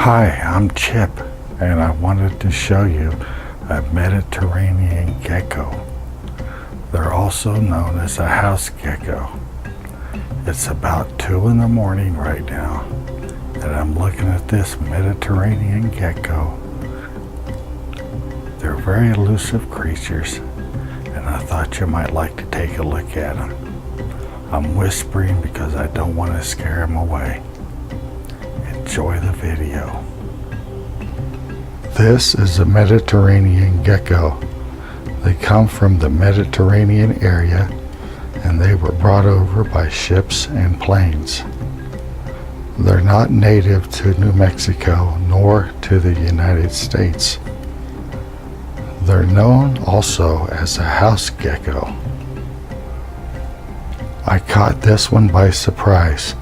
Hi, I'm Chip, and I wanted to show you a Mediterranean gecko. They're also known as a house gecko. It's about 2 in the morning right now, and I'm looking at this Mediterranean gecko. They're very elusive creatures, and I thought you might like to take a look at them. I'm whispering because I don't want to scare them away. Enjoy the video. This is a Mediterranean gecko. They come from the Mediterranean area, and they were brought over by ships and planes. They're not native to New Mexico nor to the United States. They're known also as a house gecko. I caught this one by surprise.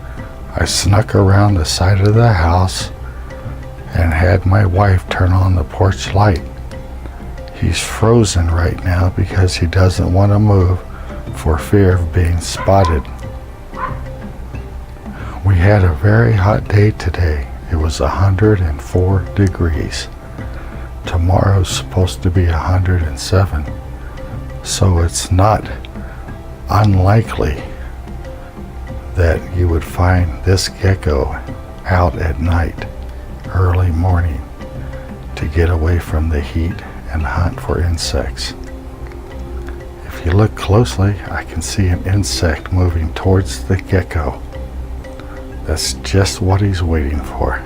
I snuck around the side of the house and had my wife turn on the porch light. He's frozen right now because he doesn't want to move for fear of being spotted. We had a very hot day today. It was 104 degrees. Tomorrow's supposed to be 107. So it's not unlikely that you would find this gecko out at night, early morning, to get away from the heat and hunt for insects. If you look closely, I can see an insect moving towards the gecko. That's just what he's waiting for.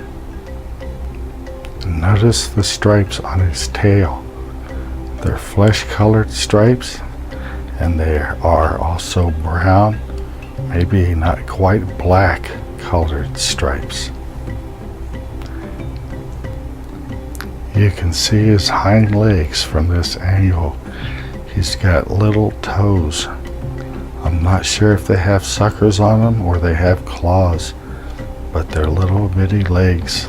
Notice the stripes on his tail. They're flesh-colored stripes, and they are also brown, maybe not quite black colored stripes. You can see his hind legs from this angle. He's got little toes. I'm not sure if they have suckers on them or they have claws, but they're little bitty legs.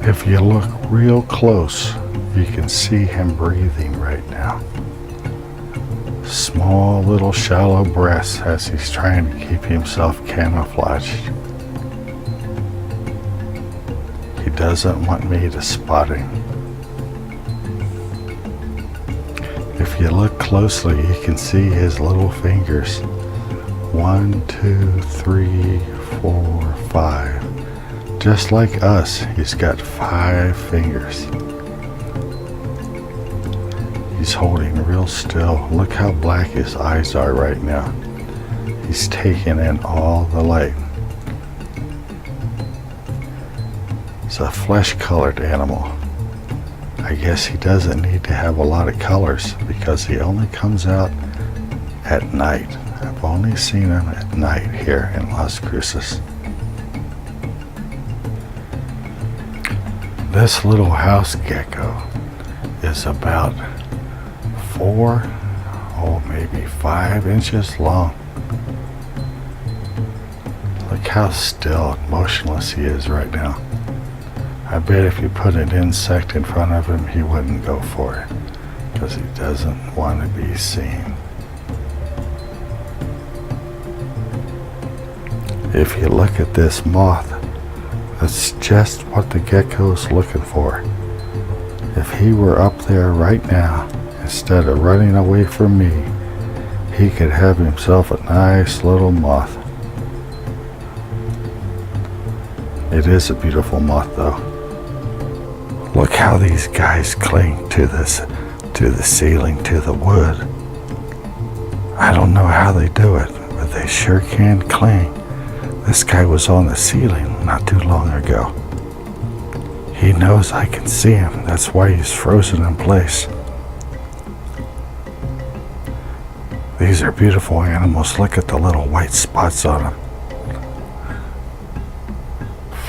If you look real close, you can see him breathing right now. Small little shallow breaths as he's trying to keep himself camouflaged. He doesn't want me to spot him. If you look closely, you can see his little fingers. 1, 2, 3, 4, 5. Just like us, he's got 5 fingers. He's holding real still. Look how black his eyes are right now. He's taking in all the light. It's a flesh-colored animal. I guess he doesn't need to have a lot of colors because he only comes out at night. I've only seen him at night here in Las Cruces. This little house gecko is about 4, maybe 5 inches long. Look how still and motionless he is right now. I bet if you put an insect in front of him, he wouldn't go for it because he doesn't want to be seen. If you look at this moth, that's just what the gecko's looking for. If he were up there right now, instead of running away from me, he could have himself a nice little moth. It is a beautiful moth though. Look how these guys cling to the ceiling, to the wood. I don't know how they do it, but they sure can cling. This guy was on the ceiling not too long ago. He knows I can see him. That's why he's frozen in place. These are beautiful animals. Look at the little white spots on them.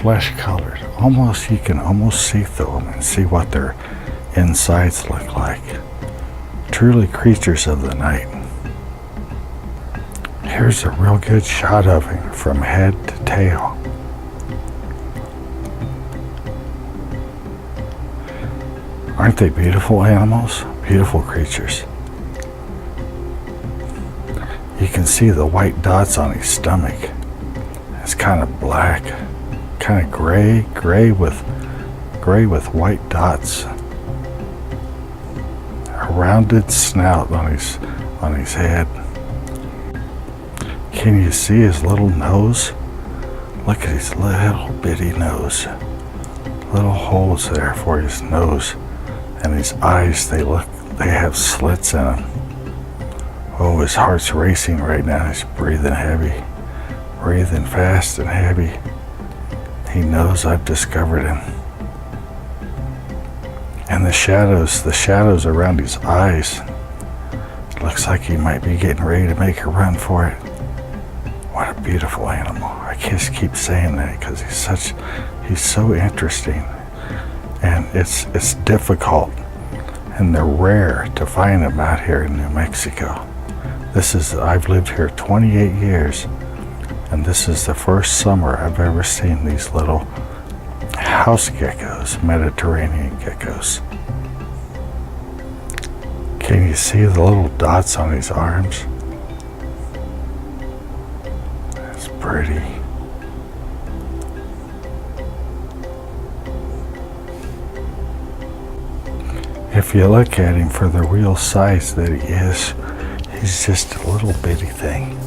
Flesh colored. You can almost see through them and see what their insides look like. Truly creatures of the night. Here's a real good shot of him from head to tail. Aren't they beautiful animals? Beautiful creatures. You can see the white dots on his stomach. It's kind of black, kind of gray with white dots. A rounded snout on his head. Can you see his little nose? Look at his little bitty nose. Little holes there for his nose. And his eyes, they have slits in them. Oh, his heart's racing right now. He's breathing heavy. Breathing fast and heavy. He knows I've discovered him. And the shadows around his eyes. Looks like he might be getting ready to make a run for it. What a beautiful animal. I just keep saying that because he's so interesting. And it's difficult and they're rare to find them out here in New Mexico. I've lived here 28 years and this is the first summer I've ever seen these little house geckos, Mediterranean geckos. Can you see the little dots on his arms? That's pretty. If you look at him for the real size that he is, he's just a little bitty thing.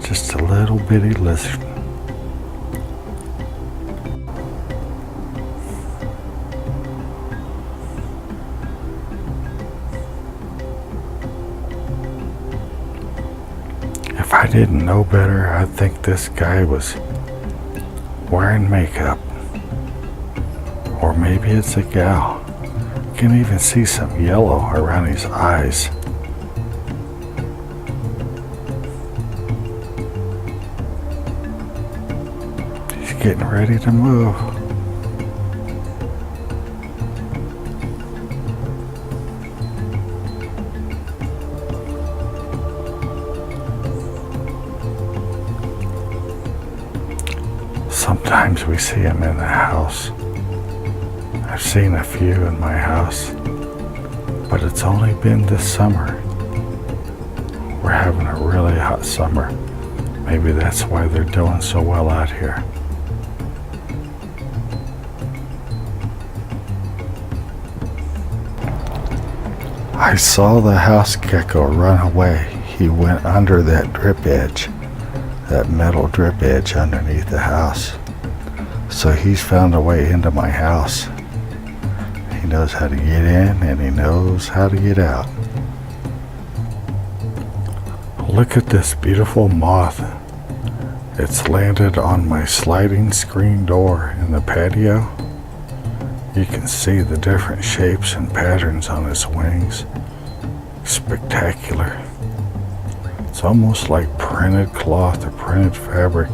Just a little bitty lizard. If I didn't know better, I'd think this guy was wearing makeup. Or maybe it's a gal. You can even see some yellow around his eyes. He's getting ready to move. Sometimes we see him in the house. I've seen a few in my house, but it's only been this summer. We're having a really hot summer. Maybe that's why they're doing so well out here. I saw the house gecko run away. He went under that drip edge, that metal drip edge underneath the house. So he's found a way into my house. He knows how to get in and he knows how to get out. Look at this beautiful moth. It's landed on my sliding screen door in the patio. You can see the different shapes and patterns on its wings. Spectacular. It's almost like printed cloth or printed fabric.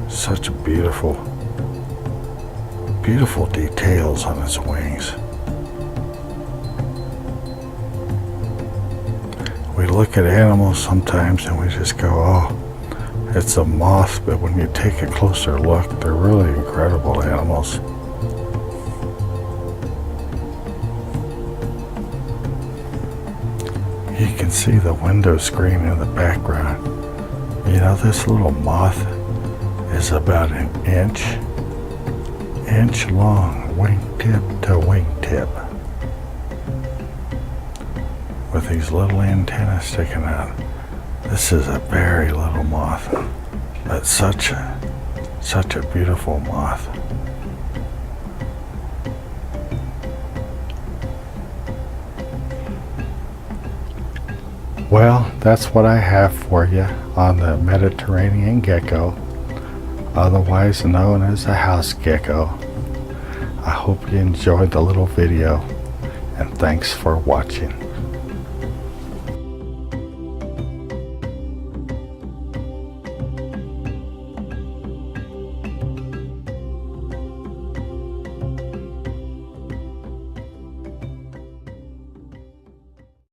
Such beautiful details on its wings. We look at animals sometimes and we just go, oh, it's a moth, but when you take a closer look, they're really incredible animals. You can see the window screen in the background. You know, this little moth is about an inch long, wingtip to wingtip, with these little antennas sticking out. This is a very little moth, but such a beautiful moth. Well, that's what I have for you on the Mediterranean gecko, otherwise known as a house gecko. I hope you enjoyed the little video, and thanks for watching.